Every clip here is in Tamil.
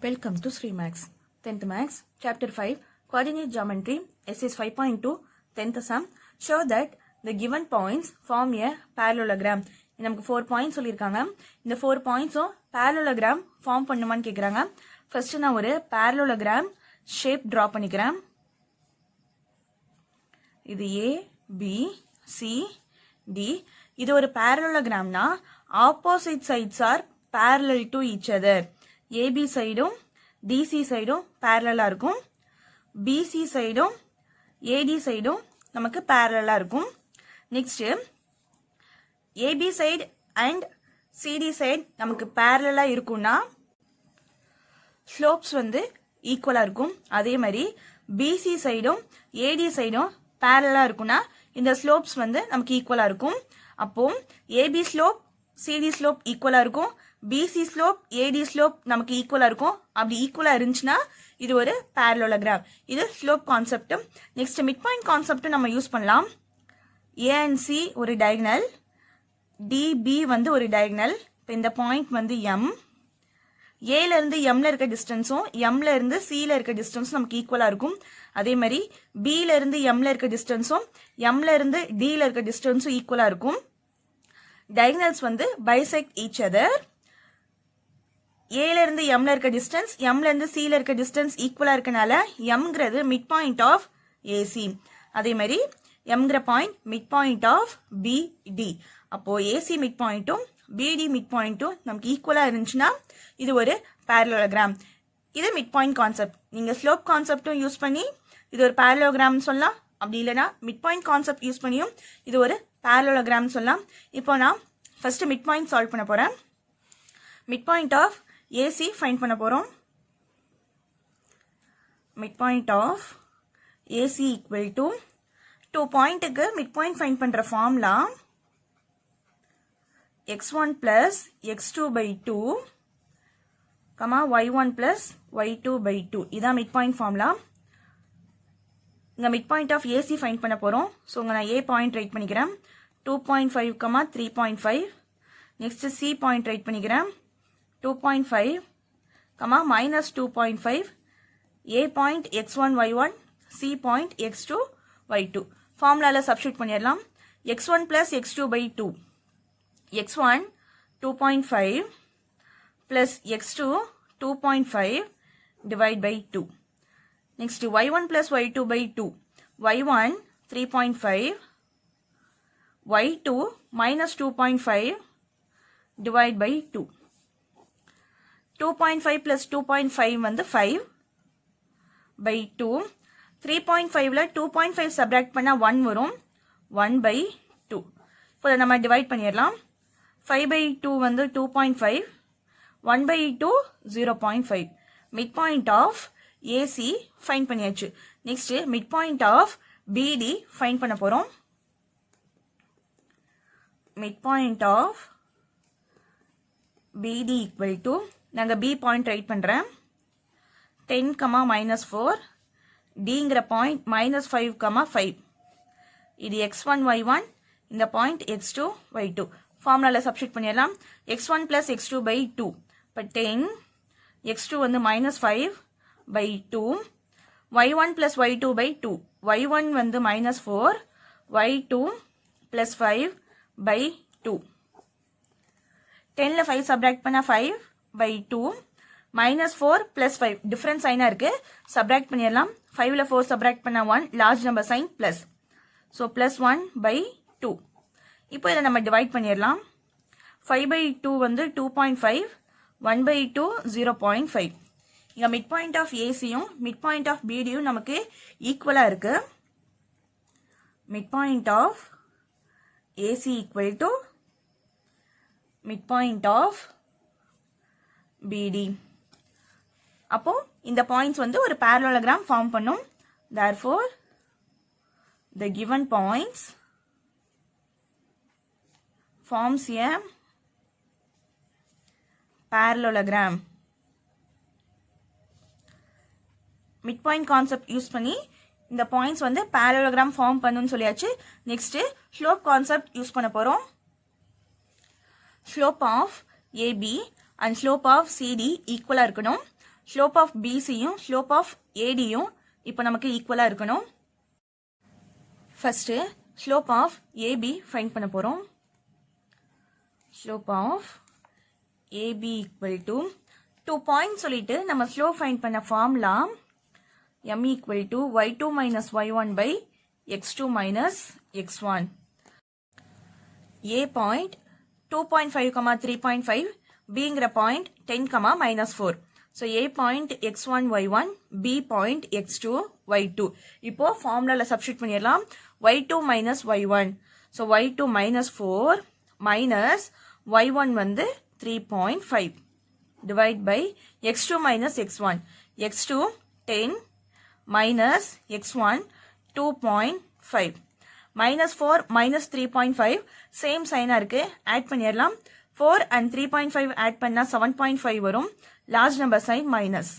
Welcome to Sri Max. 10th Max, Chapter 5, Coordinate Geometry, SS 5.2, 10th sum. Show that the given points form a parallelogram. நமக்கு 4 points சொல்லியிருக்காங்க. இந்த 4 pointsம் parallelogram form பண்ணுமான்னு கேட்குறாங்க. First நான் ஒரு parallelogram shape draw பண்ணிக்கிறேன். இது A, B, C, D. இது ஒரு parallelogramனா opposite sides are parallel to each other. AB சைடும் DC சைடும் பேரலலாக இருக்கும். BC சைடும் AD சைடும் நமக்கு பேரலலாக இருக்கும். Next AB side and CD side நமக்கு பேரலலாக இருக்கும்னா ஸ்லோப்ஸ் வந்து ஈக்குவலாக இருக்கும். அதே மாதிரி BC சைடும் AD சைடும் பேரலலாக இருக்கும்னா இந்த ஸ்லோப்ஸ் வந்து நமக்கு ஈக்குவலாக இருக்கும். அப்போ AB ஸ்லோப் CD ஸ்லோப் ஈக்குவலாக இருக்கும். BC ஸ்லோப் AD ஸ்லோப் நமக்கு ஈக்குவலாக இருக்கும். அப்படி ஈக்குவலாக இருந்துச்சுன்னா இது ஒரு parallelogram. இது slope concept. Next mid point concept நம்ம யூஸ் பண்ணலாம். A and C ஒரு டயகனல், DB வந்து ஒரு டயகனல். இப்போ இந்த பாயிண்ட் வந்து M. ஏல இருந்து எம்ல இருக்க டிஸ்டன்ஸும் எம்ல இருந்து சில இருக்க டிஸ்டன்ஸும் நமக்கு ஈக்குவலாக இருக்கும். அதே மாதிரி பில இருந்து எம்ல இருக்க டிஸ்டன்ஸும் எம்ல இருந்து டில இருக்க டிஸ்டன்ஸும் ஈக்குவலாக இருக்கும். டயகனல்ஸ் வந்து பைசெக்ட் ஈச் அதர். ஏல இருந்து எம்ல இருக்க டிஸ்டன்ஸ் எம்ல இருந்து சில இருக்க டிஸ்டன்ஸ் ஈக்குவலா இருக்கனால எம்ங்கிறது மிட் பாயிண்ட் ஆஃப் ஏசி. அதே மாதிரி எம்ங்கிற பாயிண்ட் மிட் பாயிண்ட் ஆஃப் பிடி. அப்போ ஏசி மிட் பாயிண்ட்டும் பிடி மிட் பாயிண்ட்டும் நமக்கு ஈக்குவலா இருந்துச்சுன்னா இது ஒரு parallelogram. இது மிட் பாயிண்ட் கான்செப்ட். நீங்க ஸ்லோப் கான்செப்டும் யூஸ் பண்ணி இது ஒரு parallelogram சொல்லலாம். அப்படி இல்லைன்னா மிட் பாயிண்ட் கான்செப்ட் யூஸ் பண்ணியும் இது ஒரு parallelogram சொல்லலாம். இப்போ நான் ஃபர்ஸ்ட் மிட் பாயிண்ட் சால்வ் பண்ண போறேன். Mid point of AC find பண்ண போறோம். Mid point of AC equal to 2 பாயிண்ட்டுக்கு மிட் பாயிண்ட் ஃபைண்ட் பண்ற formula x1 plus x2 by 2 y1 plus y2 by 2. இதான் மிட் பாயிண்ட் ஃபார்முலா. இங்க mid point of AC find பண்ண போறோம். ஸோ இங்க நான் A பாயிண்ட் ரைட் பண்ணிக்கிறேன். 2.5, 3.5. நெக்ஸ்ட் C பாயிண்ட் ரைட் பண்ணிக்கிறேன். 2.5, minus 2.5. A point x1 y1, C point x2 y2. ஃபார்முலால சப்ஸ்டிட்யூட் பண்ணிடலாம். x1 plus x2 by 2. x1 2.5 plus x2 2.5 divide by 2. Next y1 plus y2 by 2. y1 3.5, y2 minus 2.5 divide by 2. 2.5 plus 2.5 வந்து 5 by 2. 3.5ல 2.5 சப்ராக்ட் பண்ணா 1 வரும். 1 by 2. இப்போ நம்ம டிவைட் பண்ணிடலாம். 5 by 2 வந்து 2.5. 1 by 2 0.5. Mid point of AC find பண்ணியாச்சு. Next mid point of BD find பண்ண போறோம். Mid point of BD equal to நாங்க B பாயிண்ட் ரைட் பண்றேன். 10, -4. Dங்கிற பாயிண்ட் -5, 5. இது x1 y1. இந்த பாயிண்ட் x2 y2. ஃபார்முலால சப்ஸ்டிட்யூட் பண்ணிடலாம். x1 plus x2 by 2. இப்போ 10, x2 வந்து -5 by 2. y1 plus y2 by 2. y1 வந்து -4, y2 plus 5 by 2. 10ல 5 சப்ராக்ட் பண்ணா 5 by 2. -4 plus 5 டிஃபரன்ஸ் சைனா இருக்கு. சப்ராக்ட் பண்ணிடலாம். 5ல 4 சப்ராக்ட் பண்ணா 1, large number sign plus. So +1 by 2. இப்போ இதை நம்ம டிவைட் பண்ணிடலாம். 5 by 2 வந்து 2.5, 1 by 2 0.5. இங்க மிட் பாயிண்ட் ஆஃப் ஏசியும் மிட் பாயிண்ட் ஆஃப் பிடியும் நமக்கு ஈக்குவலா இருக்கு. Mid point of AC equal to mid point of BD. அப்போ இந்த பாயிண்ட்ஸ் வந்து ஒரு parallelogram ஃபார்ம் பண்ணும். therefore the given points forms a parallelogram. Mid point concept use பண்ணி இந்த பாயிண்ட்ஸ் வந்து parallelogram ஃபார்ம் பண்ணுன்னு சொல்லியாச்சு. நெக்ஸ்ட் ஸ்லோப் கான்செப்ட் யூஸ் பண்ண போறோம். Slope of AB and slope of CD equal இருக்கணும். ஸ்லோப் ஆஃப் பிசியும் ஸ்லோப் ஆஃப் ஏடியும் இப்போ நமக்கு ஈக்குவலாக இருக்கணும். First slope of AB find பண்ண போகிறோம். Slope of AB equal to 2 point சொல்லிட்டு நம்ம ஸ்லோப் ஃபைண்ட் பண்ண formula m equal to y2 minus y1 by x2 minus x1. A point 2.5, 3.5, Bங்கிற point 10, -4. So A point x1 y1, B point x2 y2. இப்போ ஃபார்முலால சப்ஸ்டிட் பண்ணிடலாம். y2 minus y1. So y2 minus 4 minus y1 வந்து 3.5 divide by x2 minus x1. x2 10 minus x1 2.5 minus 4 minus 3.5 same sign இருக்கு. ஆட் பண்ணிடலாம். 4 and 3.5 ஆட் பண்ணா 7.5 வரும். Large number sign minus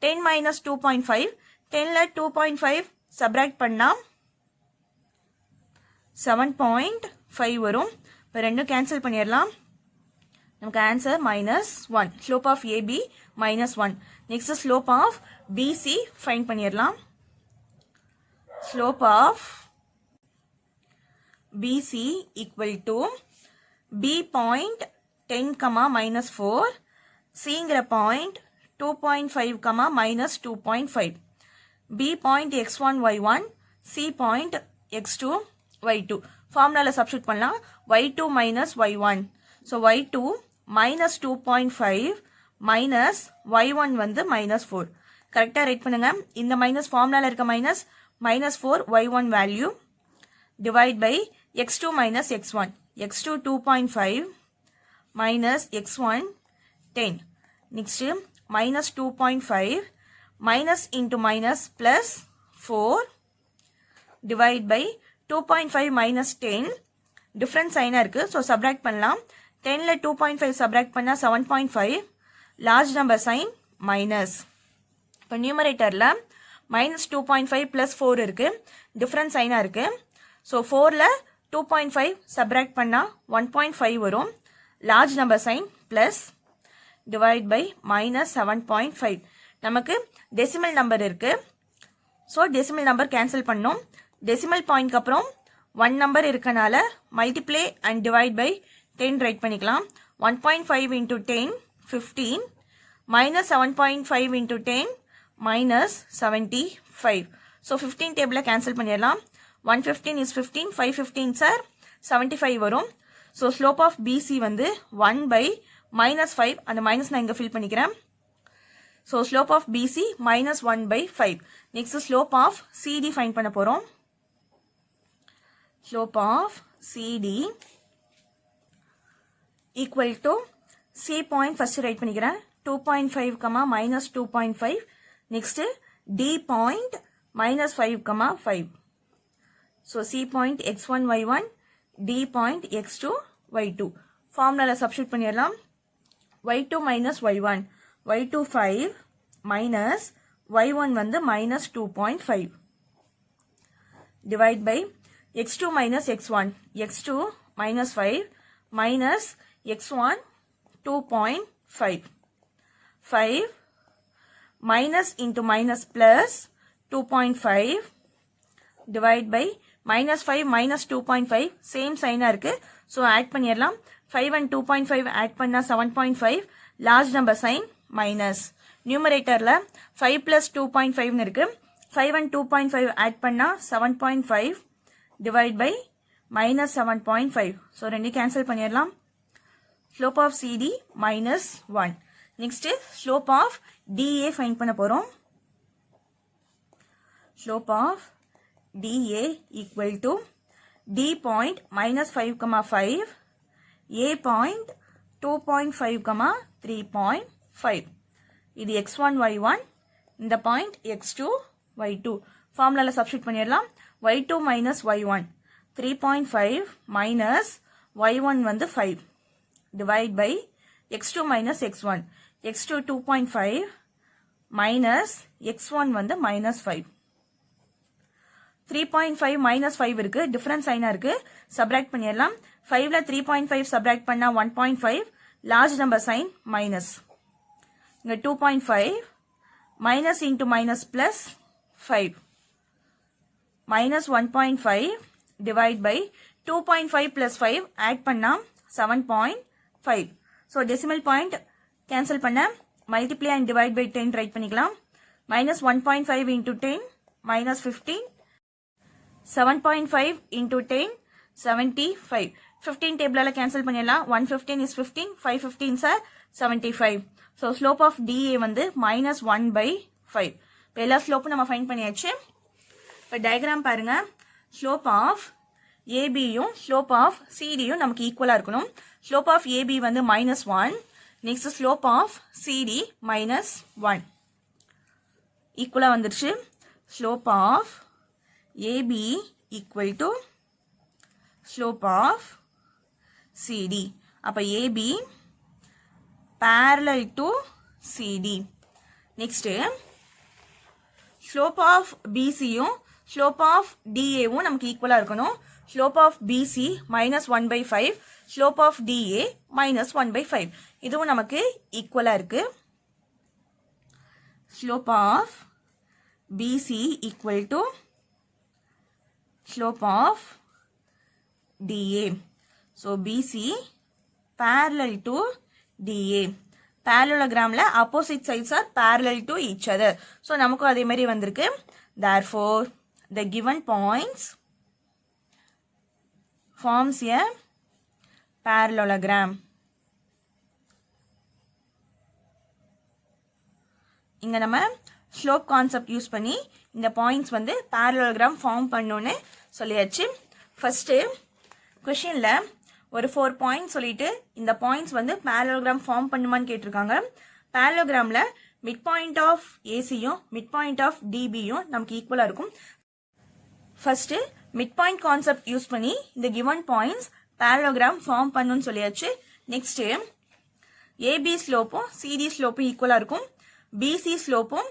10 minus 2.5 10ல 2.5 சப்ராக்ட் பண்ணா 7.5 வரும். இப்போ ரெண்டும் கேன்சல் பண்ணிடலாம். நமக்கு answer -1. Slope of AB -1. Next slope of BC find பண்ணிடலாம். Slope of BC equal to B point 10, -4, சிங்கிற point 2.5, -2.5, B point x1 y1, C point x2 y2. ஃபார்முலால சப்ஸ்டிட் பண்ணலாம். y2 minus y1. So y2 minus 2.5 minus y1 வந்து -4. கரெக்டா ரைட் பண்ணுங்க. இந்த மைனஸ் ஃபார்முலால இருக்க -4 y1 value divide by x2 minus x1. x2 2.5 minus x1 10. Next minus 2.5 minus into minus plus 4 divide by 2.5 minus 10. Difference சைனா இருக்கு. ஸோ சப்ராக்ட் பண்ணலாம். 10ல 2.5 சப்ராக்ட் பண்ணா 7.5. Large number sign minus. இப்போ நியூமரேட்டர்ல -2.5 பிளஸ் 4 இருக்கு. டிஃபரன்ஸ் சைனா இருக்கு. ஸோ 4ல 2.5 சப்ராக்ட் பண்ணா 1.5 வரும். Large number sign plus divide by -7.5. நமக்கு டெசிமல் நம்பர் இருக்கு. ஸோ டெசிமல் நம்பர் கேன்சல் பண்ணோம். டெசிமல் பாயிண்ட்க்கு அப்புறம் 1 நம்பர் இருக்கனால multiply and divide by 10 write பண்ணிக்கலாம். 1.5 into 10 15 minus 7.5 into 10 minus 75. So 15 டேபிள cancel பண்ணிடலாம். 115 is 15, 5 15 சார் 75 வரும். ஸோ ஸ்லோப் ஆஃப் பிசி வந்து 1 by -5. அந்த மைனஸ் நான் இங்கே ஃபில் பண்ணிக்கிறேன். So slope of BC -1 by 5. Next slope of CD find பண்ண போகிறோம். Slope of CD equal to C point first write பண்ணிக்கிறேன். 2.5, -2.5. Next D point -5, 5. So C point x1 y1, D point x2 y2. ஃபார்முலால சப்ஸ்டிட் பண்ணிடலாம். y2 minus y1. y2 5 minus y1 வந்து -2.5 divide by x2 minus x1. x2 minus 5 minus x1 2.5. 5 minus into minus plus 2.5 divide by -5 minus 2.5 same சைனா இருக்கு. ஸோ ஆட் பண்ணிடலாம். 5 and 2.5 ஆட் பண்ணா 7.5. Large number sign minus. நியூமரேட்டர்ல 5 plus 2.5 இருக்கு. 5 and 2.5 ஆட் பண்ணா 7.5 divide by -7.5. ஸோ ரெண்டு கேன்சல் பண்ணிடலாம். Slope of CD -1. Next slope of DA find பண்ண போறோம். Slope of DA equal to D point -5, 5, A point 2.5, 3.5. இது x1 y1, இந்த பாயிண்ட் x2 y2. ஃபார்முலால சப்ஸ்டிட் பண்ணிடலாம். y2 minus y1. 3.5 minus y1 வந்து 5 divide by x2 minus x1. x2 2.5 minus x1 வந்து -5. 3.5 minus 5 இருக்கு. டிஃபரன்ஸ் சைனா இருக்கு. சப்ராக்ட் பண்ணிடலாம். 5ல 3.5 சப்ராக்ட் பண்ணா 1.5. Large number sign minus. இங்க 2.5 minus into minus plus 5 minus 1.5 divide by 2.5 plus 5 add பண்ணா 7.5. so decimal point cancel பண்ண multiply and divide by 10 write பண்ணிக்கலாம். minus 1.5 into 10 minus 15. 7.5 into 10 75. 15 table cancel பண்ணிடலாம். 115 is 15, 5 15s are 75. so slope of DA வந்து minus 1 by 5. இப்போ எல்லா ஸ்லோப்பும் நம்ம ஃபைண்ட் பண்ணியாச்சு. இப்போ டயக்ராம் பாருங்க. ஸ்லோப் ஆஃப் ஏபியும் ஸ்லோப் ஆஃப் சிடியும் நமக்கு ஈக்குவலா இருக்கணும். ஸ்லோப் ஆஃப் ஏபி வந்து -1. Next slope of CD -1. ஈக்குவலா வந்துருச்சு. Slope of AB equal to slope of CD. அப்ப AB parallel to CD. next slope of BC யும் slope of DA வும் நமக்கு ஈக்குவலா இருக்கணும். slope of BC -1 by 5, slope of DA -1 by 5. இதுவும் நமக்கு ஈக்குவலா இருக்கு. slope of BC equal to slope of DA. so BC parallel to DA. parallelogramல opposite sides are parallel to each other. so நமக்கு அதே மாதிரி வந்திருக்கு. therefore the given points forms a parallelogram. இங்க நம்ம ஸ்லோப் கான்செப்ட் யூஸ் பண்ணி இந்த பாயிண்ட்ஸ் வந்து parallelogram ஃபார்ம் பண்ணனும்னு சொல்லியாச்சு. ஃபர்ஸ்ட் क्वेश्चनல ஒரு 4 பாயிண்ட்ஸ் சொல்லிட்டு இந்த பாயிண்ட்ஸ் வந்து parallelogram ஃபார்ம் பண்ணுமான்னு கேட்டிருக்காங்க. parallelogramல மிட் பாயிண்ட் ஆஃப் ஏசியும் மிட் பாயிண்ட் ஆஃப் டிபியும் நமக்கு ஈக்குவலா இருக்கும். First mid point concept use பண்ணி இந்த given பாயிண்ட்ஸ் parallelogram ஃபார்ம் பண்ணனும்னு சொல்லியாச்சு. நெக்ஸ்ட் ஏபி ஸ்லோப்பும் சிடி ஸ்லோப்பும் ஈக்குவலா இருக்கும். பிசி ஸ்லோப்பும்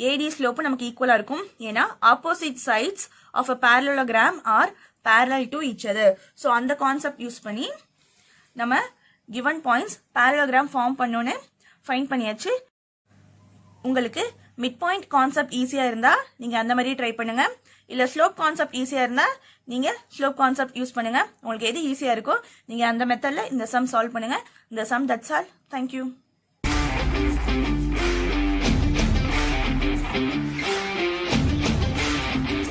ஏடி ஸ்லோப்பும் நமக்கு ஈக்குவலா இருக்கும். ஏன்னா opposite sides of a parallelogram are parallel to each other. so அந்த கான்செப்ட் யூஸ் பண்ணி நம்ம given points parallelogram ஃபார்ம் பண்ணனும்னு ஃபைண்ட் பண்ணியாச்சு. உங்களுக்கு மிட் பாயிண்ட் கான்செப்ட் ஈஸியா இருந்தா நீங்க அந்த மாதிரி ட்ரை பண்ணுங்க. இல்ல ஸ்லோப் கான்செப்ட் ஈஸியா இருந்தா நீங்க ஸ்லோப் கான்செப்ட் யூஸ் பண்ணுங்க. உங்களுக்கு எது ஈஸியா இருக்கோ நீங்க அந்த மெத்தட்ல இந்த சம் சால்வ் பண்ணுங்க. இந்த sum that's all. Thank you.